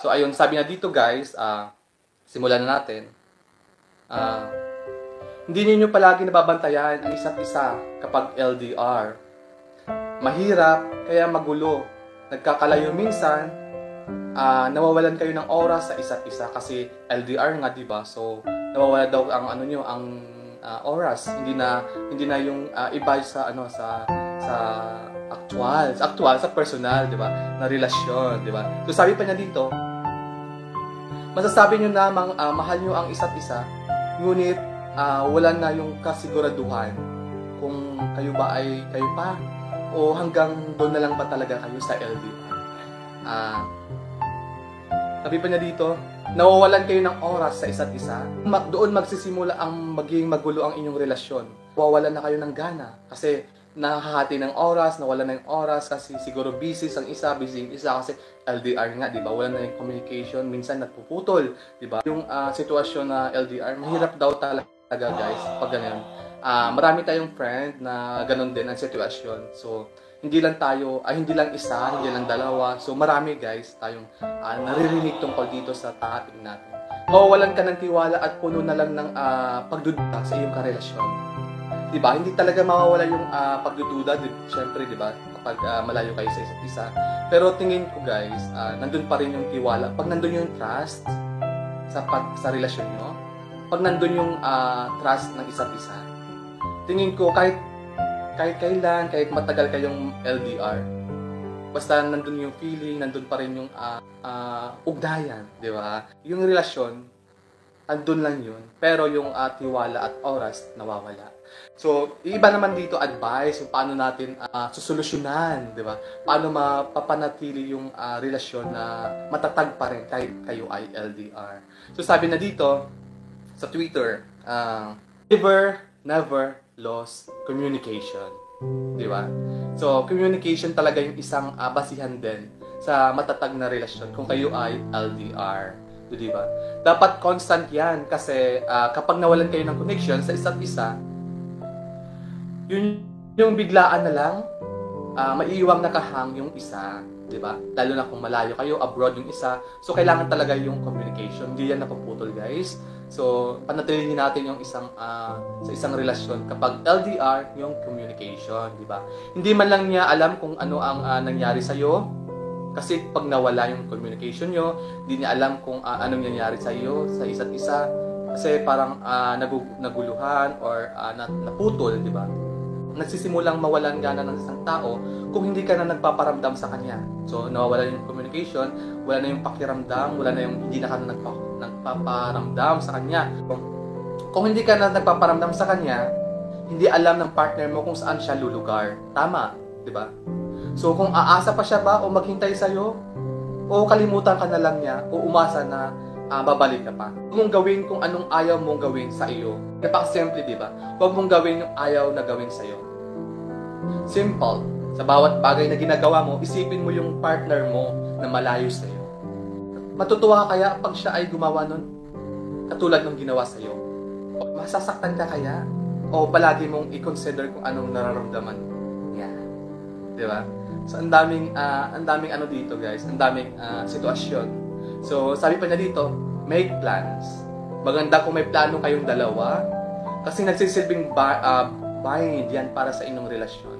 So ayun, sabi na dito guys, simulan na natin. Hindi niyo palagi nababantayan ang isa't isa kapag LDR. Mahirap, kaya magulo. Nagkakalayo minsan, nawawalan kayo ng oras sa isa't isa kasi LDR nga, 'di ba? So nawawala daw ang oras. Hindi na yung iba sa actual sa personal, 'di ba? Na relasyon, 'di ba? So sabi pa niya dito, masasabi niyo na mahal niyo ang isa't isa, ngunit wala na yung kasiguraduhan kung kayo ba ay kayo pa o hanggang doon na lang ba talaga kayo sa LDR. Sabi pa niya dito, nawawalan kayo ng oras sa isa't isa. Doon magsisimula ang maging magulo ang inyong relasyon. Nawawalan na kayo ng gana kasi nakahati ng oras, nawala na yung oras kasi siguro busy ang isa kasi LDR nga, 'di ba? Wala na yung communication, minsan nagpuputol, 'di ba? Yung sitwasyon na LDR, mahirap daw talaga guys pag ganyan. Marami tayong friend na ganun din ang sitwasyon. So, hindi lang isa, hindi lang dalawa. So, marami guys tayong naririnig tungkol dito sa topic natin. Mawawalan ka ng tiwala at puno na lang ng pagdududa sa iyong karelasyon. Diba? Hindi talaga mawawala yung pagdududa, syempre, diba? Kapag malayo kayo sa isa't isa. Pero tingin ko guys, nandun pa rin yung tiwala. Pag nandun yung trust sa relasyon nyo, pag nandun yung trust ng isa't isa, tingin ko kahit kailan, kahit matagal kayong LDR, basta nandun yung feeling, nandun pa rin yung ugnayan, di ba? Yung relasyon, andun lang yun. Pero yung tiwala at oras, nawawala. So, iba naman dito advice kung paano natin susolusyonan, di ba? Paano mapapanatili yung relasyon na matatag pa rin kahit kayo ay LDR. So, sabi na dito sa Twitter, never lost communication. Di ba? So, communication talaga yung isang basihan din sa matatag na relasyon kung kayo ay LDR. Di ba? Dapat constant yan kasi kapag nawalan kayo ng connection sa isa't isa, yun yung biglaan na lang maiiwang nakahang yung isa, 'di ba? Lalo na kung malayo kayo, abroad yung isa. So kailangan talaga yung communication. Hindi yan napuputol, guys. So panatilihin natin yung sa isang relasyon kapag LDR, yung communication, 'di ba? Hindi man lang niya alam kung ano ang nangyari sa iyo kasi pag nawala yung communication nyo, hindi niya alam kung anong nangyari sa iyo, sa isa't isa. Kasi parang naguluhan or naputol, 'di ba? Nagsisimulang mawalan gana ng isang tao kung hindi ka na nagpaparamdam sa kanya. So, nawawala yung communication, wala na yung pakiramdam, wala na yung hindi na ka nagpaparamdam sa kanya. Kung hindi ka na nagpaparamdam sa kanya, hindi alam ng partner mo kung saan siya lulugar. Tama, di ba? So, kung aasa pa siya ba o maghintay sa'yo, o kalimutan ka na lang niya, o umasa na babalik ka pa. Huwag mong gawin kung anong ayaw mong gawin sa iyo. Napaka-simple, di ba? Huwag mong gawin yung ayaw na gawin sa iyo. Simple. Sa bawat bagay na ginagawa mo, isipin mo yung partner mo na malayo sa iyo. Matutuwa ka kaya pag siya ay gumawa nun katulad ng ginawa sa iyo? Masasaktan ka kaya? O palagi mong i-consider kung anong nararamdaman niya? Di ba? So, ang daming ano dito, guys. Ang daming sitwasyon. So, sabi pa niya dito, make plans. Maganda kung may plano kayong dalawa kasi nagsisilbing bind yan para sa inyong relasyon.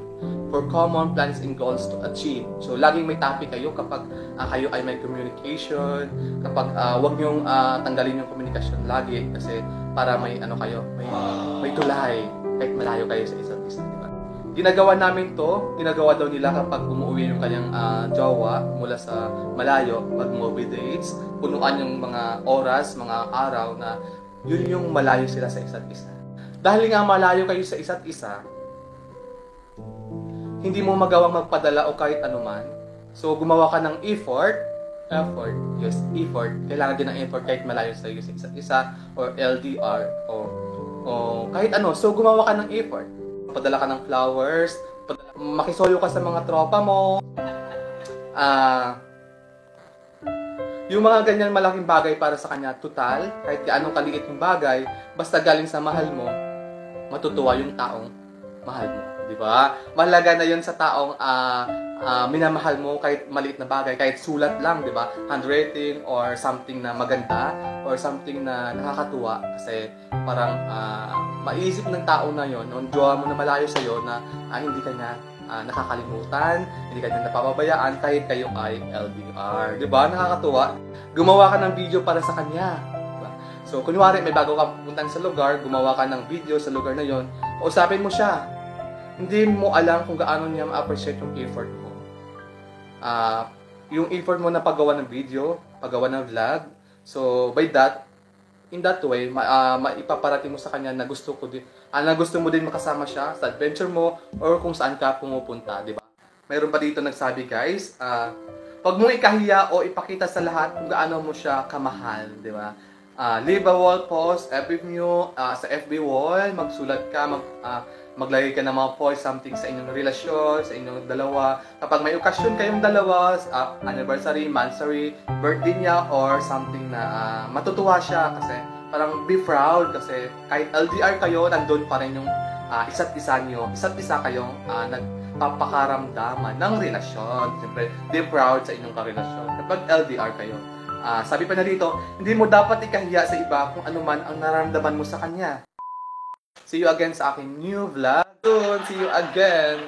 For common plans and goals to achieve. So, laging may topic kayo kapag kayo ay may communication, kapag wag niyong tanggalin yung communication lagi kasi para may may tulay kahit malayo kayo sa isa't isa. Ginagawa namin to, ginagawa daw nila kapag umuwi yung kanyang jowa mula sa malayo, mag-movie dates, punuan yung mga oras, mga araw na yun yung malayo sila sa isa't isa. Dahil nga malayo kayo sa isa't isa, hindi mo magawang magpadala o kahit anuman. So gumawa ka ng effort, kailangan din ng effort kahit malayo sa iyo sa isa't isa, or LDR, o kahit ano. So gumawa ka ng effort. Padala ka ng flowers, makisoyo ka sa mga tropa mo. Yung mga ganyan malaking bagay para sa kanya, total, kahit anong kaliit yung bagay, basta galing sa mahal mo, matutuwa yung taong mahal mo. Di ba? Mahalaga na yun sa taong minamahal mo kahit maliit na bagay, kahit sulat lang, di ba? Handwriting or something na maganda or something na nakakatuwa kasi parang maiisip ng tao na yon, nung jowa mo na malayo sa'yo na hindi ka niya nakakalimutan, hindi ka niya napapabayaan kahit kayo ay LDR. Di ba? Nakakatuwa. Gumawa ka ng video para sa kanya. Diba? So, kunwari may bago ka pupuntahan sa lugar, gumawa ka ng video sa lugar na yon, usapin mo siya. Hindi mo alam kung gaano niya ma-appreciate yung effort mo. Yung effort mo na paggawa ng video, paggawa ng vlog. So, by that, in that way, maipaparating mo sa kanya na gusto mo din makasama siya sa adventure mo or kung saan ka pumupunta, di ba? Mayroon pa dito nagsabi, guys, wag mong ikahiya o ipakita sa lahat kung gaano mo siya kamahal, di ba? Leave a wall post every sa FB wall, magsulat ka, maglagay ka ng mga post, something sa inyong relasyon, sa inyong dalawa. Kapag may okasyon kayong dalawa, anniversary, monthsary, birthday niya, or something na matutuwa siya kasi parang be proud kasi kahit LDR kayo, nandun pa rin yung isa't isa kayong nagpapakaramdaman ng relasyon. Siyempre, be proud sa inyong karelasyon kapag LDR kayo. Sabi pa na dito, hindi mo dapat ikahiya sa iba kung ano man ang nararamdaman mo sa kanya. See you again sa aking new vlog soon. See you again.